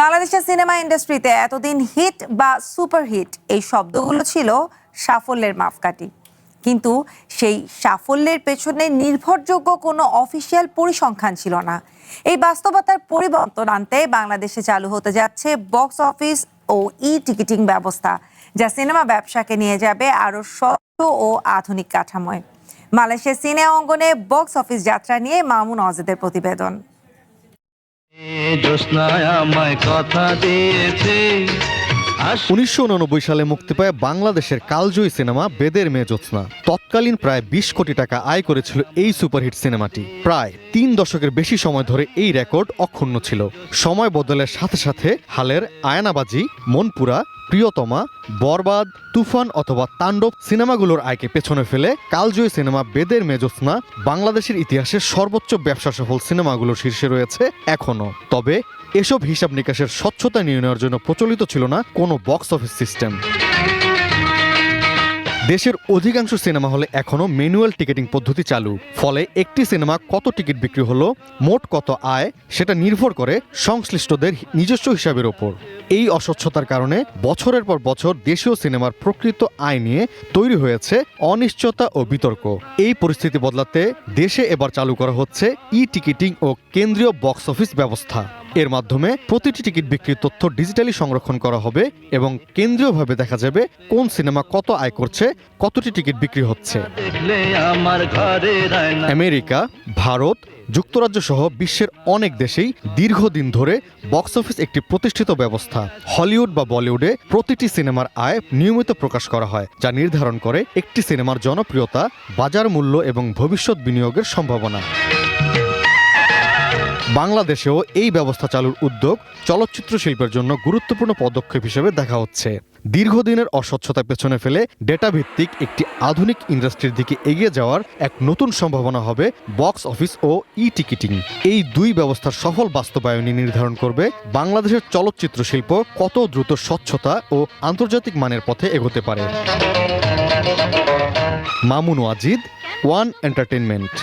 বাংলাদেশের সিনেমা ইন্ডাস্ট্রিতে এতদিন হিট বা সুপারহিট এই শব্দগুলো ছিল সাফল্যের মাপকাঠি, কিন্তু সেই সাফল্যের পেছনে নির্ভরযোগ্য কোনো অফিসিয়াল পরিসংখ্যান ছিল না। এই বাস্তবতার পরিবর্তন আনতে বাংলাদেশে চালু হতে যাচ্ছে বক্স অফিস ও টিকিটিং ব্যবস্থা, যা সিনেমা ব্যবসাকে নিয়ে যাবে আরও শক্ত ও আধুনিক কাঠামোয়। মালয়েশিয়ার সিনে অঙ্গনে বক্স অফিস যাত্রা নিয়ে মামুন অজদের প্রতিবেদন। 1989 সালে মুক্তি পায় বাংলাদেশের কালজয়ী সিনেমা বেদের মেয়ে জ্যোৎস্না। তৎকালীন প্রায় 20 কোটি টাকা আয় করেছিল এই সুপারহিট সিনেমাটি। প্রায় 3 দশকের বেশি সময় ধরে এই রেকর্ড অক্ষুণ্ণ ছিল। সময় বদলের সাথে সাথে হালের আয়নাবাজি, মনপুরা, প্রিয়তমা, বরবাদ, তুফান অথবা তাণ্ডব সিনেমাগুলোর আয়কে পেছনে ফেলে কালজয়ী সিনেমা বেদের মেয়ে জ্যোৎস্না বাংলাদেশের ইতিহাসের সর্বোচ্চ ব্যবসা সফল সিনেমাগুলোর শীর্ষে রয়েছে এখনও। তবে এসব হিসাব নিকাশের স্বচ্ছতা নির্ণয়ের জন্য প্রচলিত ছিল না কোনো বক্স অফিস সিস্টেম। দেশের অধিকাংশ সিনেমা হলে এখনও ম্যানুয়াল টিকিটিং পদ্ধতি চালু। ফলে একটি সিনেমা কত টিকিট বিক্রি হলো, মোট কত আয়, সেটা নির্ভর করে সংশ্লিষ্টদের নিজস্ব হিসাবের ওপর। এই অস্বচ্ছতার কারণে বছরের পর বছর দেশীয় সিনেমার প্রকৃত আয় নিয়ে তৈরি হয়েছে অনিশ্চয়তা ও বিতর্ক। এই পরিস্থিতি বদলাতে দেশে এবার চালু করা হচ্ছে টিকিটিং ও কেন্দ্রীয় বক্স অফিস ব্যবস্থা। এর মাধ্যমে প্রতিটি টিকিট বিক্রির তথ্য ডিজিটালি সংরক্ষণ করা হবে এবং কেন্দ্রীয়ভাবে দেখা যাবে কোন সিনেমা কত আয় করছে, কতটি টিকিট বিক্রি হচ্ছে। আমেরিকা, ভারত, যুক্তরাজ্য সহ বিশ্বের অনেক দেশেই দীর্ঘদিন ধরে বক্স অফিস একটি প্রতিষ্ঠিত ব্যবস্থা। হলিউড বা বলিউডে প্রতিটি সিনেমার আয় নিয়মিত প্রকাশ করা হয়, যা নির্ধারণ করে একটি সিনেমার জনপ্রিয়তা, বাজার মূল্য এবং ভবিষ্যৎ বিনিয়োগের সম্ভাবনা। বাংলাদেশেও এই ব্যবস্থা চালুর উদ্যোগ চলচ্চিত্র শিল্পের জন্য গুরুত্বপূর্ণ পদক্ষেপ হিসেবে দেখা হচ্ছে। দীর্ঘদিনের অস্বচ্ছতা পেছনে ফেলে ডেটা ভিত্তিক একটি আধুনিক ইন্ডাস্ট্রির দিকে এগিয়ে যাওয়ার এক নতুন সম্ভাবনা হবে বক্স অফিস ও টিকিটিং। এই দুই ব্যবস্থার সফল বাস্তবায়নই নির্ধারণ করবে বাংলাদেশের চলচ্চিত্র শিল্প কত দ্রুত স্বচ্ছতা ও আন্তর্জাতিক মানের পথে এগোতে পারে। Mamun Wajid, one entertainment.